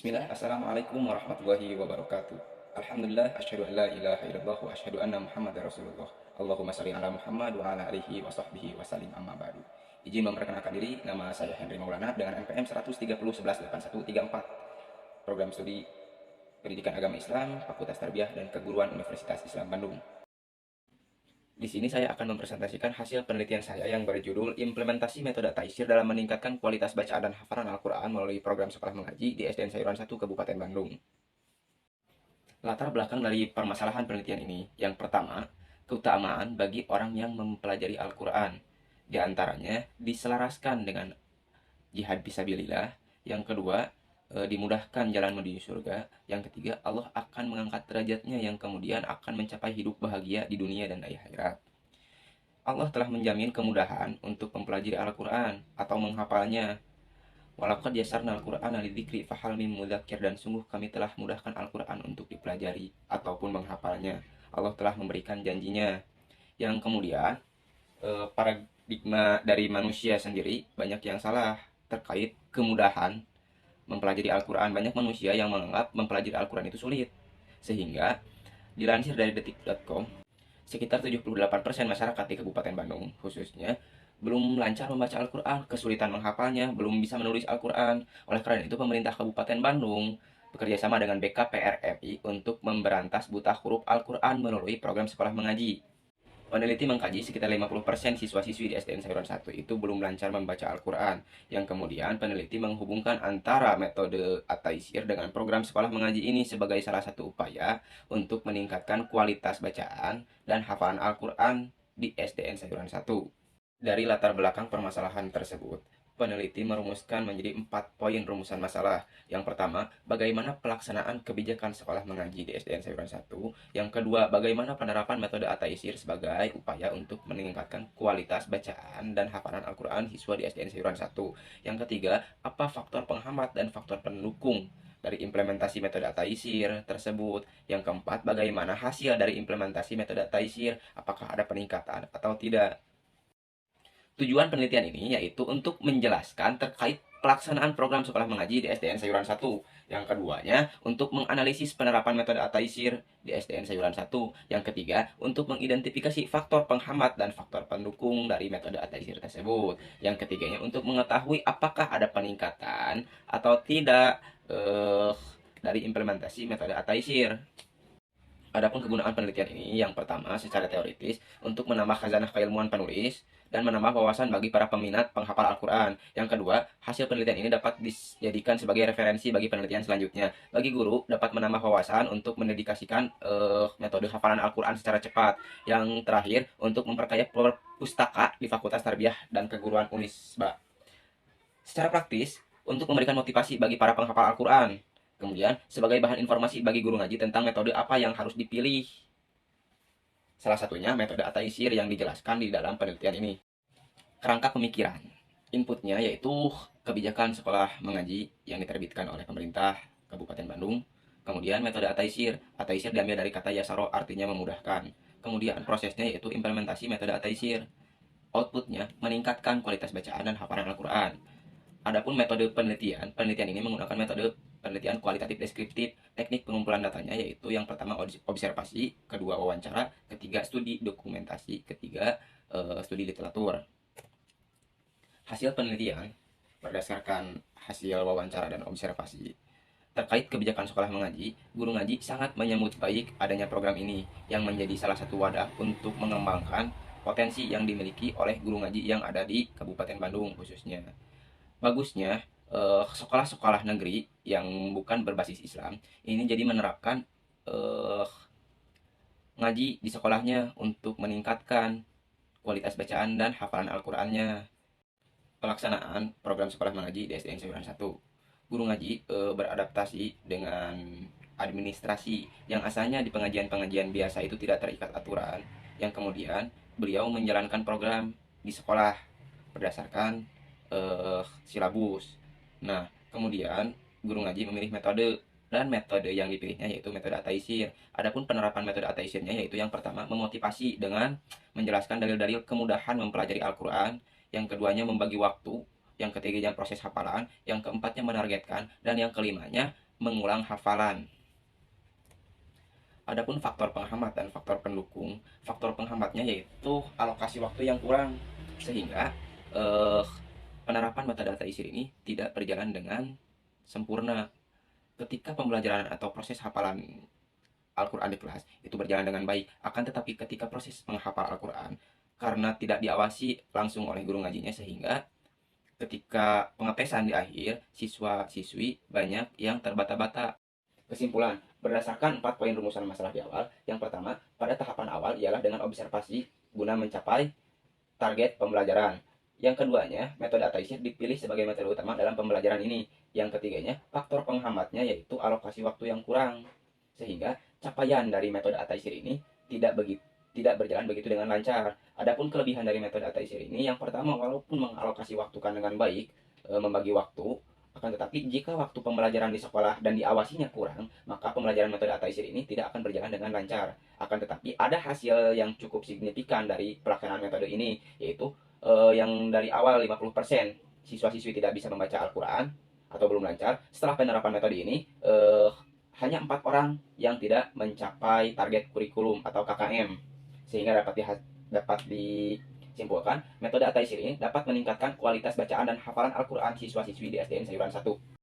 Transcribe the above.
Bismillah, Assalamualaikum warahmatullahi wabarakatuh. Alhamdulillah, asyhadu an la ilaha illallah wa asyhadu anna Muhammadar Rasulullah. Allahumma shalli ala Muhammad wa ala alihi wa sahbihi wa salim amma ba'du. Izin memperkenalkan diri, nama saya Henry Maulana dengan NPM 130118134. Program studi Pendidikan Agama Islam, Fakultas Tarbiyah dan Keguruan Universitas Islam Bandung. Di sini saya akan mempresentasikan hasil penelitian saya yang berjudul Implementasi Metode Taisir dalam Meningkatkan Kualitas Bacaan dan Hafalan Al-Quran melalui Program Sekolah Mengaji di SDN Sayuran 1 Kabupaten Bandung. Latar belakang dari permasalahan penelitian ini, yang pertama, keutamaan bagi orang yang mempelajari Al-Quran. Di antaranya, diselaraskan dengan jihad fisabilillah. Yang kedua, dimudahkan jalan menuju surga. Yang ketiga, Allah akan mengangkat derajatnya yang kemudian akan mencapai hidup bahagia di dunia dan di akhirat. Allah telah menjamin kemudahan untuk mempelajari Al-Quran atau menghafalnya. Walaqad yassarna Al-Qur'ana lidzikri fahal min mudzakir, dan sungguh kami telah mudahkan Al-Quran untuk dipelajari ataupun menghafalnya. Allah telah memberikan janjinya. Yang kemudian, paradigma dari manusia sendiri banyak yang salah terkait kemudahan mempelajari Al-Quran. Banyak manusia yang menganggap mempelajari Al-Quran itu sulit. Sehingga dilansir dari detik.com, sekitar 78% masyarakat di Kabupaten Bandung khususnya belum lancar membaca Al-Quran, kesulitan menghafalnya, belum bisa menulis Al-Quran. Oleh karena itu, pemerintah Kabupaten Bandung bekerja sama dengan BKPRRI untuk memberantas buta huruf Al-Quran melalui program sekolah mengaji. Peneliti mengkaji sekitar 50% siswa-siswi di SDN Sayuran 1 itu belum lancar membaca Al-Quran. Yang kemudian peneliti menghubungkan antara metode At-Taisir dengan program sekolah mengaji ini sebagai salah satu upaya untuk meningkatkan kualitas bacaan dan hafalan Al-Quran di SDN Sayuran 1. Dari latar belakang permasalahan tersebut, peneliti merumuskan menjadi 4 poin rumusan masalah. Yang pertama, bagaimana pelaksanaan kebijakan sekolah mengaji di SDN Sayuran 1. Yang kedua, bagaimana penerapan metode At-Taisir sebagai upaya untuk meningkatkan kualitas bacaan dan hafalan Al-Quran siswa di SDN Sayuran 1. Yang ketiga, apa faktor penghambat dan faktor pendukung dari implementasi metode At-Taisir tersebut. Yang keempat, bagaimana hasil dari implementasi metode At-Taisir, apakah ada peningkatan atau tidak. Tujuan penelitian ini yaitu untuk menjelaskan terkait pelaksanaan program sekolah mengaji di SDN Sayuran 1. Yang keduanya, untuk menganalisis penerapan metode At-Taisir di SDN Sayuran 1. Yang ketiga, untuk mengidentifikasi faktor penghambat dan faktor pendukung dari metode At-Taisir tersebut. Yang ketiganya, untuk mengetahui apakah ada peningkatan atau tidak dari implementasi metode At-Taisir. Adapun kegunaan penelitian ini, yang pertama secara teoritis untuk menambah khazanah keilmuan penulis dan menambah wawasan bagi para peminat penghafal Al-Quran. Yang kedua, hasil penelitian ini dapat dijadikan sebagai referensi bagi penelitian selanjutnya. Bagi guru, dapat menambah wawasan untuk mendedikasikan metode hafalan Al-Quran secara cepat. Yang terakhir, untuk memperkaya pustaka di Fakultas Tarbiyah dan Keguruan Unisba. Secara praktis, untuk memberikan motivasi bagi para penghafal Al-Quran. Kemudian, sebagai bahan informasi bagi guru ngaji tentang metode apa yang harus dipilih. Salah satunya metode At-Taisir yang dijelaskan di dalam penelitian ini. Kerangka pemikiran. Inputnya yaitu kebijakan sekolah mengaji yang diterbitkan oleh pemerintah Kabupaten Bandung. Kemudian metode At-Taisir. At-Taisir diambil dari kata yasaro, artinya memudahkan. Kemudian prosesnya yaitu implementasi metode At-Taisir. Outputnya meningkatkan kualitas bacaan dan hafalan Al-Quran. Adapun metode penelitian ini menggunakan metode penelitian kualitatif deskriptif. Teknik pengumpulan datanya yaitu yang pertama observasi, kedua wawancara, ketiga studi dokumentasi, ketiga studi literatur. Hasil penelitian berdasarkan hasil wawancara dan observasi terkait kebijakan sekolah mengaji, guru ngaji sangat menyambut baik adanya program ini yang menjadi salah satu wadah untuk mengembangkan potensi yang dimiliki oleh guru ngaji yang ada di Kabupaten Bandung khususnya. Bagusnya sekolah-sekolah negeri yang bukan berbasis Islam ini jadi menerapkan ngaji di sekolahnya untuk meningkatkan kualitas bacaan dan hafalan Al-Qurannya. Pelaksanaan program sekolah mengaji di SDN Sayuran 1. Guru ngaji beradaptasi dengan administrasi yang asalnya di pengajian-pengajian biasa itu tidak terikat aturan, yang kemudian beliau menjalankan program di sekolah berdasarkan silabus. Nah, kemudian guru ngaji memilih metode, dan metode yang dipilihnya yaitu metode At-Taisir. Adapun penerapan metode At-Taisirnya yaitu yang pertama memotivasi dengan menjelaskan dalil-dalil kemudahan mempelajari Al-Quran, yang keduanya membagi waktu, yang ketiganya proses hafalan, yang keempatnya menargetkan, dan yang kelimanya mengulang hafalan. Adapun faktor penghambat dan faktor pendukung, faktor penghambatnya yaitu alokasi waktu yang kurang, sehingga eh, penerapan metode data isir ini tidak berjalan dengan sempurna. Ketika pembelajaran atau proses hafalan Al-Quran di kelas itu berjalan dengan baik, akan tetapi ketika proses menghafal Al-Quran, karena tidak diawasi langsung oleh guru ngajinya, sehingga ketika pengetesan di akhir, siswa-siswi banyak yang terbata-bata. Kesimpulan, berdasarkan 4 poin rumusan masalah di awal, yang pertama, pada tahapan awal ialah dengan observasi guna mencapai target pembelajaran. Yang keduanya, metode ataisir dipilih sebagai metode utama dalam pembelajaran ini. Yang ketiganya, faktor penghambatnya yaitu alokasi waktu yang kurang. Sehingga capaian dari metode ataisir ini tidak berjalan begitu dengan lancar. Adapun kelebihan dari metode ataisir ini, yang pertama, walaupun mengalokasi waktukan dengan baik, membagi waktu, akan tetapi jika waktu pembelajaran di sekolah dan diawasinya kurang, maka pembelajaran metode ataisir ini tidak akan berjalan dengan lancar. Akan tetapi ada hasil yang cukup signifikan dari pelaksanaan metode ini, yaitu yang dari awal 50% siswa-siswi tidak bisa membaca Al-Quran atau belum lancar. Setelah penerapan metode ini, hanya 4 orang yang tidak mencapai target kurikulum atau KKM, sehingga dapat disimpulkan metode Ataisir ini dapat meningkatkan kualitas bacaan dan hafalan Al-Quran siswa-siswi di SDN Sayuran 1.